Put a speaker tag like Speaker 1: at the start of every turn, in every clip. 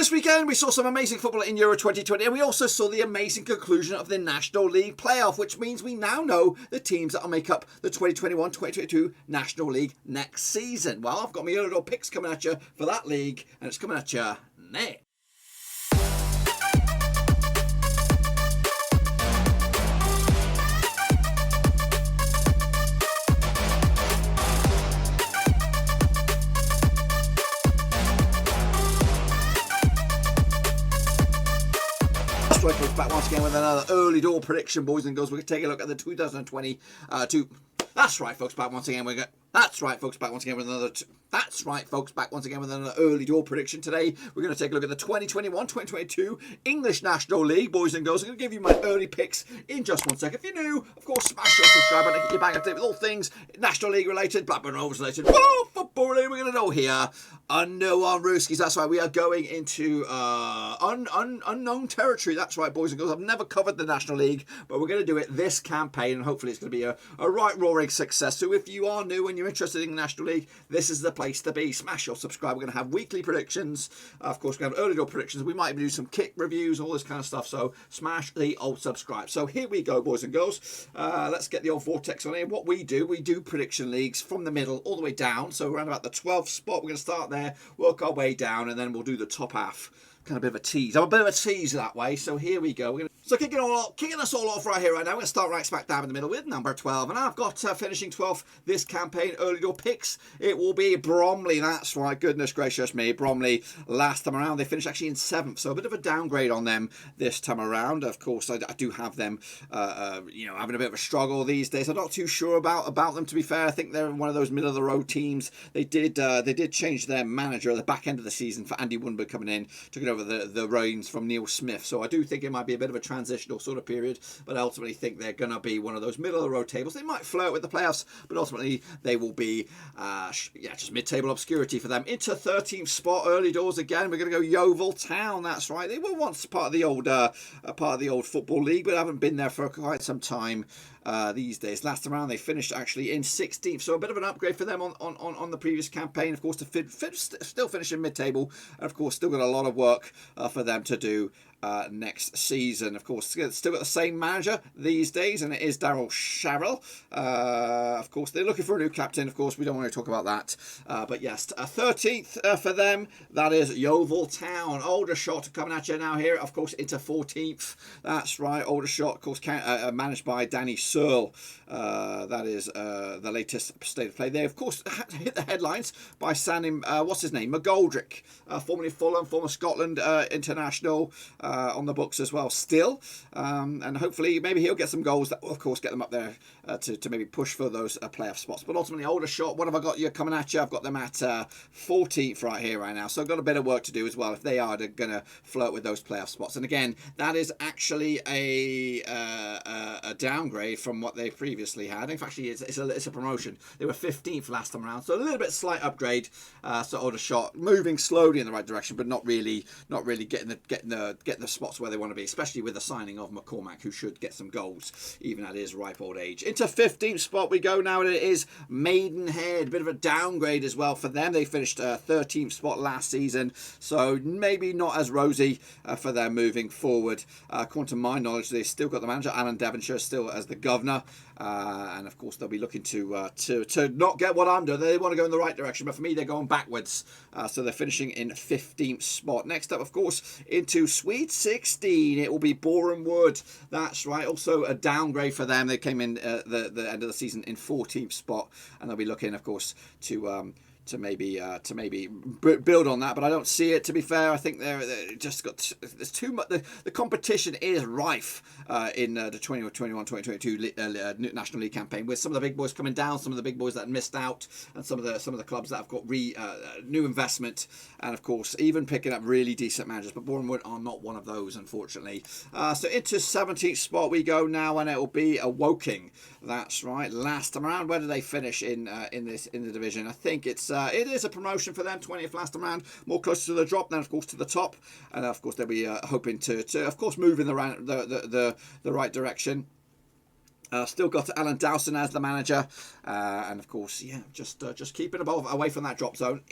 Speaker 1: This weekend we saw some amazing football in Euro 2020 and we also saw the amazing conclusion of the National League playoff, which means we now know the teams that will make up the 2021-2022 National League next season. Well, I've got my Euro picks coming at you for that league and it's coming at you now. That's right, folks, back once again with another early door prediction, boys and girls. We're going to take a look at the 2022. That's right, folks, back once again. That's right, folks, back once again with another. That's right, folks, back once again with another early door prediction. Today, we're going to take a look at the 2021-2022 English National League, boys and girls. I'm going to give you my early picks in just 1 second. If you're new, of course, smash your subscribe button and get your back up to date with all things National League related, Blackburn Rovers related. Whoa, football related. We're going to know here. Unknown Rooskies. That's right, we are going into unknown territory. That's right, boys and girls. I've never covered the National League, but we're going to do it this campaign, and hopefully it's going to be a right roaring success. So if you are new and you're interested in the National League, this is the place to be. Smash your subscribe. We're going to have weekly predictions. Of course, we're going to have early door predictions. We might even do some kick reviews, all this kind of stuff. So smash the old subscribe. So here we go, boys and girls. Let's get the old vortex on here. What we do prediction leagues from the middle all the way down. So around about the 12th spot, we're going to start there, work our way down, and then we'll do the top half. Kind of a bit of a tease. I'm a bit of a tease that way. So here we go. So kicking us all off right here, right now. We're going to start right smack dab in the middle with number 12. And I've got finishing 12th this campaign, early door picks. It will be Bromley. That's right. Goodness gracious me. Bromley last time around. They finished actually in 7th. So a bit of a downgrade on them this time around. Of course, I do have them, having a bit of a struggle these days. I'm not too sure about them, to be fair. I think they're one of those middle of the road teams. They did change their manager at the back end of the season for Andy Woodward coming in, took it over the reins from Neil Smith. So I do think it might be a bit of a transitional sort of period, but I ultimately think they're going to be one of those middle of the road tables. They might flirt with the playoffs, but ultimately they will be just mid-table obscurity for them. Into 13th spot, early doors again. We're going to go Yeovil Town. That's right. They were once part of the old football league, but haven't been there for quite some time. These days. Last time around they finished actually in 16th, so a bit of an upgrade for them on the previous campaign. Of course, still finishing mid-table, and of course still got a lot of work for them to do next season. Of course, still got the same manager these days, and it is Daryl Sharrell. Of course, they're looking for a new captain. Of course, we don't want to talk about that. But yes, 13th for them. That is Yeovil Town. Aldershot coming at you now here. Of course, into 14th. That's right, Aldershot, of course, managed by Danny Searle. That is the latest state of play. They, of course, hit the headlines by signing, McGoldrick, formerly Fulham, former Scotland international, on the books as well still. And hopefully maybe he'll get some goals that will, of course, get them up there to maybe push for those playoff spots. But ultimately, Aldershot, what have I got you coming at you? I've got them at 14th right here, right now. So I've got a bit of work to do as well if they are going to flirt with those playoff spots. And again, that is actually a downgrade from what they previously had. In fact, actually, it's a promotion. They were 15th last time around, so a little bit slight upgrade. So Aldershot moving slowly in the right direction, but not really getting the spots where they want to be, especially with the signing of McCormack, who should get some goals even at his ripe old age. Into 15th spot we go now, and it is Maidenhead. A bit of a downgrade as well for them. They finished 13th spot last season, so maybe not as rosy for them moving forward. According to my knowledge, they've still got the manager, Alan Devonshire, still as the governor. And of course they'll be looking to not get what I'm doing. They want to go in the right direction, but for me they're going backwards. So they're finishing in 15th spot. Next up, of course, into Sweet 16, it will be Boreham Wood. That's right, also a downgrade for them. They came in the end of the season in 14th spot, and they'll be looking, of course, to maybe build on that, but I don't see it, to be fair. I think they're just got, there's too much. The competition is rife in the 2021-2022 National League campaign, with some of the big boys coming down, some of the big boys that missed out, and some of the clubs that have got new investment, and of course even picking up really decent managers. But Boreham Wood are not one of those, unfortunately. So into 17th spot we go now, and it will be a Woking. That's right. Last time around, where did they finish in the division? I think it is a promotion for them. 20th last time around, more closer to the drop than, of course, to the top, and of course they'll be hoping to of course move in the right direction. Still got Alan Dowson as the manager, and of course, yeah, just keeping away from that drop zone.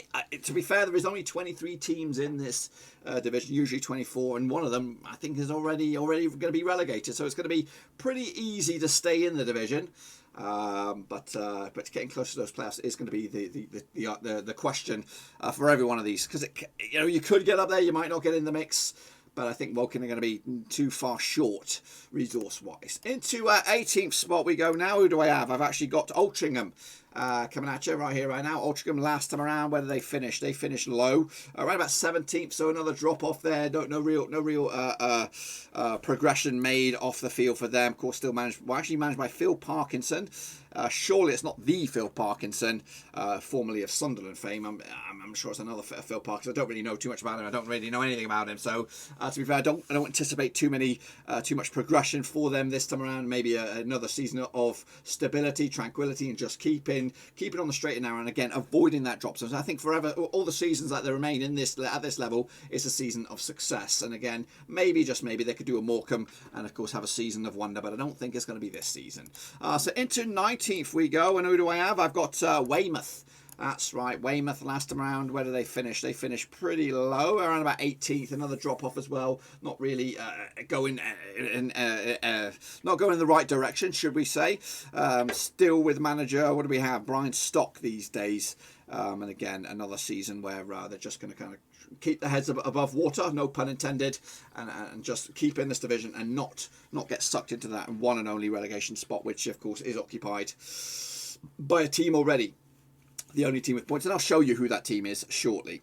Speaker 1: To be fair, there is only 23 teams in this division, usually 24, and one of them I think is already going to be relegated. So it's going to be pretty easy to stay in the division. But getting close to those playoffs is going to be the question for every one of these, because you could get up there, you might not get in the mix. But I think Woking are going to be too far short resource-wise. Into 18th spot we go now. Who do I have? I've actually got Altrincham coming at you right here, right now. Altrincham last time around, where did they finish? They finished low, around about 17th, so another drop off there. No real progression made off the field for them. Of course, still managed by Phil Parkinson. Surely it's not the Phil Parkinson, formerly of Sunderland fame. I'm sure it's another Phil Parkinson. I don't really know too much about him. I don't really know anything about him. So to be fair, I don't anticipate too much progression for them this time around. Maybe another season of stability, tranquility, and just keeping on the straight and narrow. And again, avoiding that drop zone. So I think forever, all the seasons that they remain at this level is a season of success. And again, maybe just maybe they could do a Morecambe and of course have a season of wonder. But I don't think it's going to be this season. So into 19th we go, and who do I have? I've got Weymouth. That's right, Weymouth last time around. Where do they finish? They finished pretty low, around about 18th. Another drop off as well. Not really going in the right direction, should we say? Still with manager. What do we have? Brian Stock these days. And again, another season where they're just going to kind of keep their heads above water, no pun intended, and just keep in this division and not get sucked into that one and only relegation spot, which of course is occupied by a team already. The only team with points, and I'll show you who that team is shortly.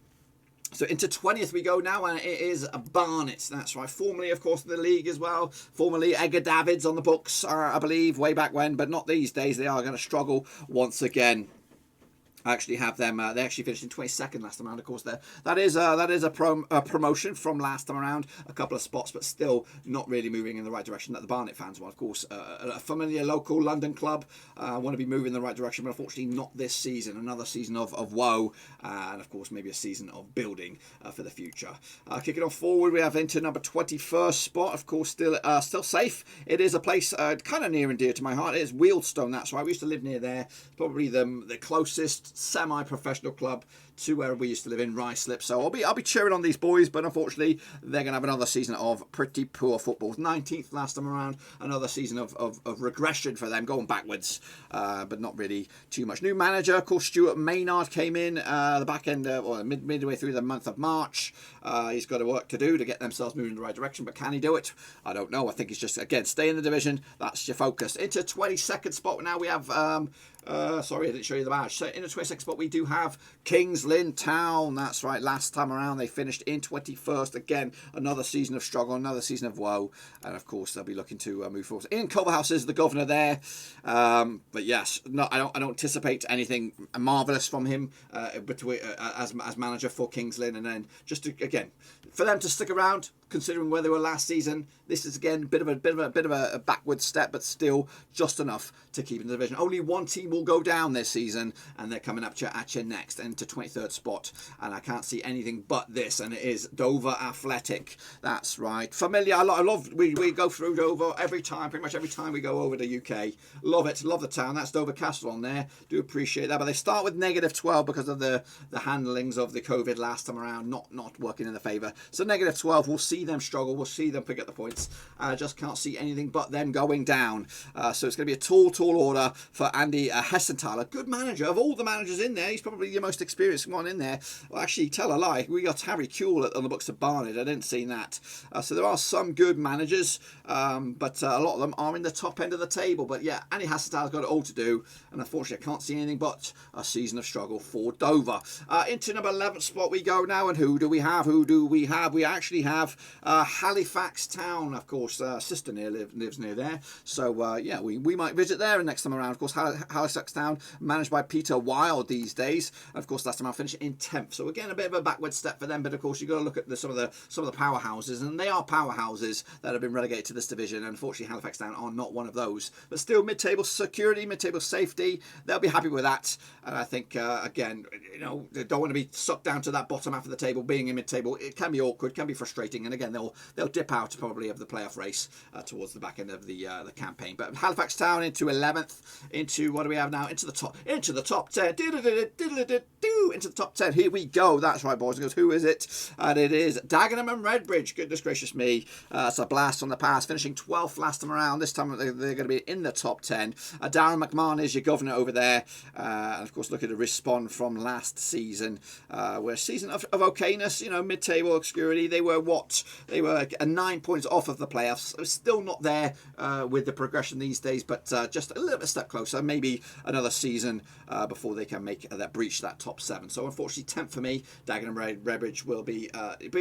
Speaker 1: So into 20th we go now, and it is Barnet. That's right, formerly, of course, in the league as well. Formerly Edgar Davids on the books, I believe, way back when, but not these days. They are going to struggle once again. I actually have them. They actually finished in 22nd last time around. Of course, that is a promotion from last time around. A couple of spots, but still not really moving in the right direction that the Barnet fans want. Of course, a familiar local London club want to be moving in the right direction, but unfortunately not this season. Another season of woe, and of course maybe a season of building for the future. Kicking on forward, we have into number 21st spot. Of course, still safe. It is a place kind of near and dear to my heart. It is Wealdstone. That's right. We used to live near there. Probably the closest semi-professional club to where we used to live in Ruislip. So I'll be cheering on these boys, but unfortunately they're going to have another season of pretty poor football. 19th last time around, another season of regression for them, going backwards, but not really too much. New manager, of course, Stuart Maynard came in the back end, or midway through the month of March. He's got a work to do to get themselves moving in the right direction, but can he do it? I don't know. I think he's just, again, stay in the division. That's your focus. Into 22nd spot now we have... sorry, I didn't show you the badge. So in the 22nd spot, we do have Kings Lynn Town. That's right. Last time around, they finished in 21st. Again, another season of struggle, another season of woe. And of course, they'll be looking to move forward. Ian Culverhouse is the governor there. But yes, no, I don't anticipate anything marvellous from him as manager for Kings Lynn. And then just to, again, for them to stick around, considering where they were last season, this is again a bit of a backward step, but still just enough to keep in the division. Only one team will go down this season, and they're coming up at you next into 23rd spot, and I can't see anything but this, and it is Dover Athletic. That's right, familiar. I love we go through Dover pretty much every time we go over to UK. Love it, love the town. That's Dover Castle on there. Do appreciate that, but they start with -12 because of the handlings of the COVID last time around, not working in the favour. So -12, we'll see them struggle, we'll see them pick up the points. Just can't see anything but them going down. So it's going to be a tall order for Andy Hessenthaler. Good manager. Of all the managers in there, he's probably the most experienced one in there. Well, actually, tell a lie. We got Harry Kuehl on the books of Barnet. I didn't see that. So there are some good managers, but a lot of them are in the top end of the table. But yeah, Andy Hessenthaler's got it all to do, and unfortunately, I can't see anything but a season of struggle for Dover. Into number 11th spot we go now, and who do we have? We actually have Halifax Town, of course. Sister lives near there, so yeah, we might visit there next time around. Of course, Halifax Town managed by Peter Wilde these days. And of course, last time I finished in 10th, so again a bit of a backward step for them. But of course, you've got to look at some of the powerhouses, and they are powerhouses that have been relegated to this division. And unfortunately, Halifax Town are not one of those. But still, mid-table security, mid-table safety, they'll be happy with that. And I think again, they don't want to be sucked down to that bottom half of the table. Being in mid-table, it can be awkward, can be frustrating. And again, they'll dip out probably of the playoff race towards the back end of the campaign. But Halifax Town into 11th, into what do we have now? Into the top 10. Into the top 10. Here we go. That's right, boys and girls. Who is it? And it is Dagenham and Redbridge. Goodness gracious me. It's a blast from the past, finishing 12th last time around. This time they're going to be in the top 10. Darren McMahon is your governor over there. And of course, looking to respond from last season, where a season of okayness, mid-table obscurity. They were 9 points off of the playoffs. Still not there with the progression these days, but just a little bit step closer. Maybe another season before they can make that breach that top 7. So unfortunately, 10th for me. Dagenham and Redbridge will be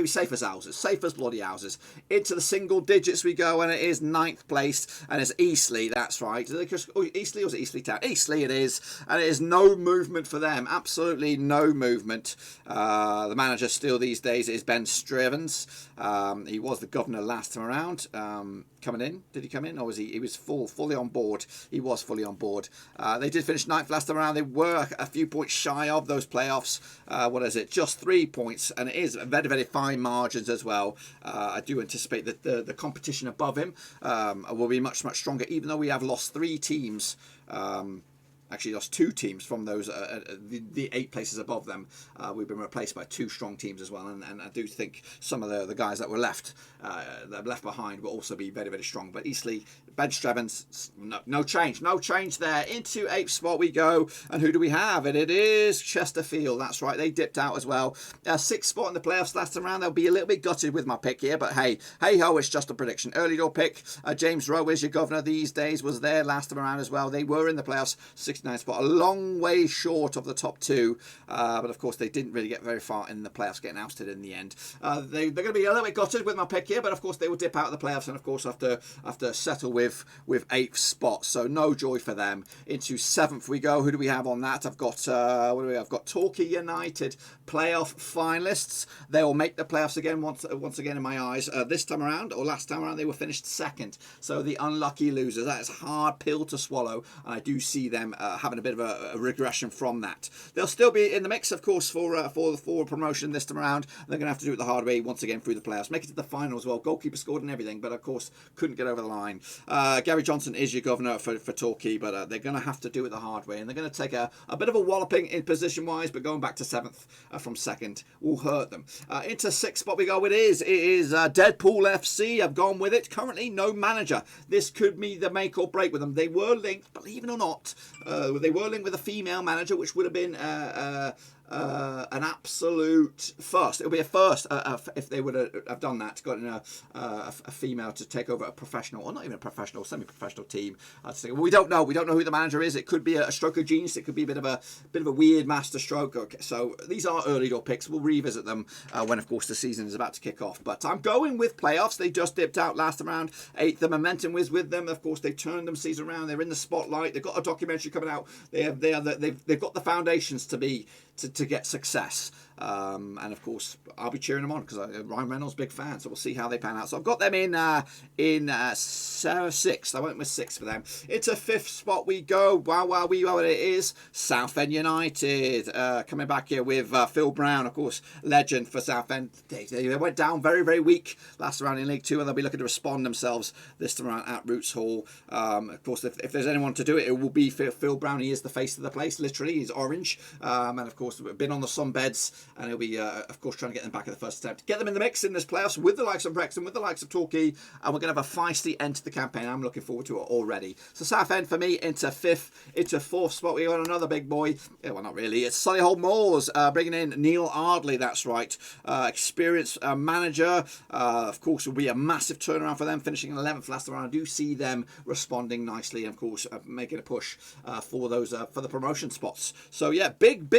Speaker 1: safe as houses, safe as bloody houses. Into the single digits we go, and it is 9th place, and it's Eastleigh. That's right. Eastleigh, or is it Eastleigh Town? Eastleigh it is, and it is no movement for them. Absolutely no movement. The manager still these days is Ben Strevens. He was the governor last time around. Coming in, did he come in, or was he was fully on board? He was fully on board. They did finish 9th last time around. They were a few points shy of those playoffs. What is it? Just 3 points, and it is very, very fine margins as well. I do anticipate that the competition above him will be much, much stronger, even though we have lost 3 teams. Actually lost 2 teams from those the 8 places above them. We've been replaced by 2 strong teams as well, and I do think some of the guys that were left behind will also be very, very strong. But Eastleigh, Ben Strevens, no change there. Into 8th spot we go, and who do we have? And it is Chesterfield. That's right, they dipped out as well. 6th spot in the playoffs last time around. They'll be a little bit gutted with my pick here, but hey ho, it's just a prediction. Early door pick. James Rowe is your governor these days, was there last time around as well. They were in the playoffs, 69th spot, a long way short of the top 2, but of course they didn't really get very far in the playoffs, getting ousted in the end. They're going to be a little bit gutted with my pick here, but of course they will dip out of the playoffs, and of course have to settle with 8th spot, so no joy for them. Into 7th we go. Who do we have on that? I've got I've got Torquay United, playoff finalists. They will make the playoffs again once again in my eyes. This time around, or last time around, they were finished 2nd, so the unlucky losers. That is a hard pill to swallow, and I do see them having a bit of a regression from that. They'll still be in the mix, of course, for promotion this time around. They're going to have to do it the hard way once again through the playoffs. Make it to the final as well. Goalkeeper scored and everything, but of course couldn't get over the line. Gary Johnson is your governor for Torquay, but they're going to have to do it the hard way, and they're going to take a bit of a walloping in position-wise, but going back to 7th from 2nd will hurt them. Into 6th spot we go. It is Deadpool FC. I've gone with it. Currently no manager. This could be the make or break with them. They were linked, believe it or not, they were linked with a female manager, which would have been an absolute first. It would be a first if they would have done that, gotten a female to take over a professional, or not even a professional, semi-professional team. We don't know who the manager is. It could be a stroke of genius. It could be a bit of a weird master stroke. Okay, so these are early door picks. We'll revisit them when, of course, the season is about to kick off. But I'm going with playoffs. They just dipped out last time around. 8th, the momentum was with them. Of course, they turned them season around. They're in the spotlight. They've got a documentary coming out. They've got the foundations to get success, and of course I'll be cheering them on because Ryan Reynolds big fan, so we'll see how they pan out. So I've got them in 6th. I went with 6th for them. It's a 5th spot we go. Wow, it is Southend United coming back here with Phil Brown, of course, legend for Southend. They went down very, very weak last round in League 2, and they'll be looking to respond themselves this time around at Roots Hall. Of course, if there's anyone to do it, it will be Phil Brown. He is the face of the place, literally. He's orange, and of course been on the sunbeds, and he'll be of course trying to get them back at the first attempt, get them in the mix in this playoffs with the likes of Wrexham, with the likes of Torquay, and we're going to have a feisty end to the campaign. I'm looking forward to it already. So Southend for me into 5th. Into 4th spot we got another big boy. Yeah, well, not really. It's Solihull Moors bringing in Neil Ardley. That's right, experienced manager. Of course, will be a massive turnaround for them, finishing in 11th last round. I do see them responding nicely, and of course making a push for those for the promotion spots. So yeah, big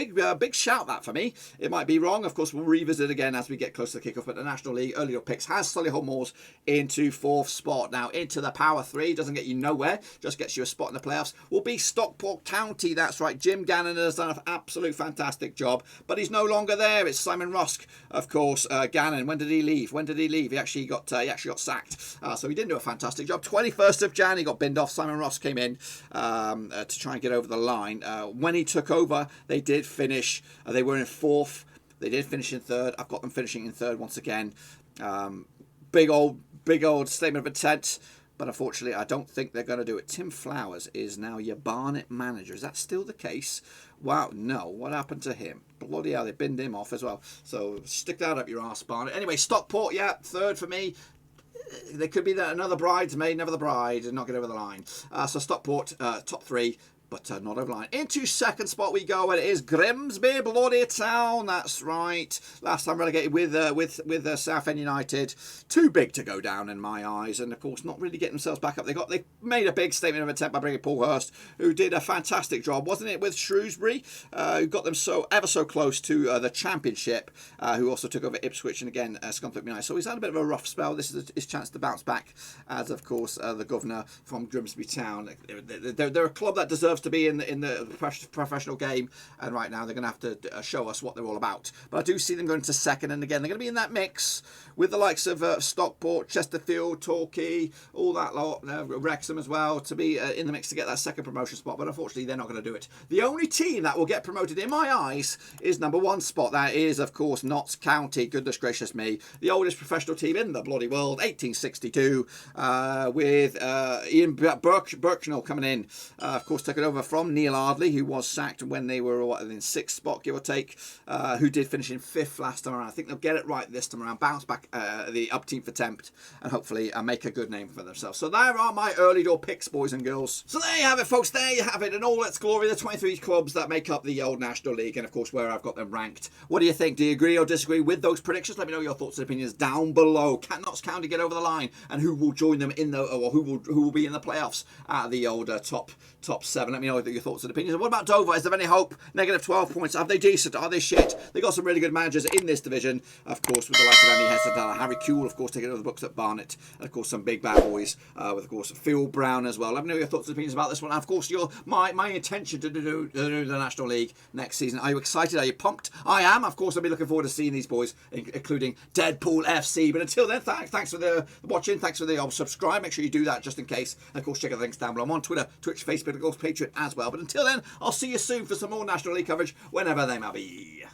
Speaker 1: shout that for me. It might be wrong. Of course, we'll revisit again as we get close to the kickoff. But the National League early up picks has Solihull Moors into 4th spot. Now into the Power 3. Doesn't get you nowhere, just gets you a spot in the playoffs. Will be Stockport County. That's right. Jim Gannon has done an absolute fantastic job, but he's no longer there. It's Simon Rusk, of course. Gannon. When did he leave? He actually got sacked. So he didn't do a fantastic job. 21st of Jan, he got binned off. Simon Rusk came in to try and get over the line. When he took over, they did finish. They were in 4th. They did finish in 3rd. I've got them finishing in 3rd once again. big old statement of intent. But unfortunately, I don't think they're going to do it. Tim Flowers is now your Barnet manager. Is that still the case? Wow, no. What happened to him? Bloody hell, they binned him off as well. So stick that up your arse, Barnet. Anyway, Stockport, yeah, third for me. There could be another bridesmaid, never the bride, and not get over the line. So Stockport, top 3. But not over line. Into second spot we go, and it is Grimsby Bloody Town. That's right. Last time relegated with Southend United. Too big to go down in my eyes, and of course not really getting themselves back up. They made a big statement of intent by bringing Paul Hurst, who did a fantastic job, wasn't it, with Shrewsbury, who got them ever so close to the Championship, who also took over Ipswich and again Scunthorpe United. So he's had a bit of a rough spell. This is his chance to bounce back, as of course the governor from Grimsby Town. They're a club that deserves to be in the professional game, and right now they're going to have to show us what they're all about. But I do see them going to second, and again they're going to be in that mix with the likes of Stockport, Chesterfield, Torquay, all that lot, Wrexham as well, to be in the mix to get that second promotion spot. But unfortunately they're not going to do it. The only team that will get promoted in my eyes is number 1 spot. That is of course Notts County. Goodness gracious me, the oldest professional team in the bloody world, 1862, with Ian Birchnell coming in, of course taking over from Neil Ardley, who was sacked when they were in 6th spot, give or take, who did finish in 5th last time around. I think they'll get it right this time around, bounce back the 18th attempt, and hopefully make a good name for themselves. So there are my early door picks, boys and girls. So there you have it, folks. There you have it in all its glory, the 23 clubs that make up the old National League, and of course where I've got them ranked. What do you think? Do you agree or disagree with those predictions? Let me know your thoughts and opinions down below. Can Notts County get over the line, and who will join them in the, or who will be in the playoffs at the old top 7? Let me know your thoughts and opinions. And what about Dover? Is there any hope? Negative 12 points. Are they decent? Are they shit? They got some really good managers in this division, of course, with the likes of Andy Hessedal, Harry Kuehl, of course, taking over the books at Barnet, and of course some big bad boys with of course Phil Brown as well. Let me know your thoughts and opinions about this one. And of course, my intention to do the National League next season. Are you excited? Are you pumped? I am. Of course, I'll be looking forward to seeing these boys, including Deadpool FC. But until then, thanks for the watching. Thanks for the subscribe. Make sure you do that just in case. And of course, check out the links down below. I'm on Twitter, Twitch, Facebook, and of course Patreon as well. But until then, I'll see you soon for some more National League coverage whenever they may be.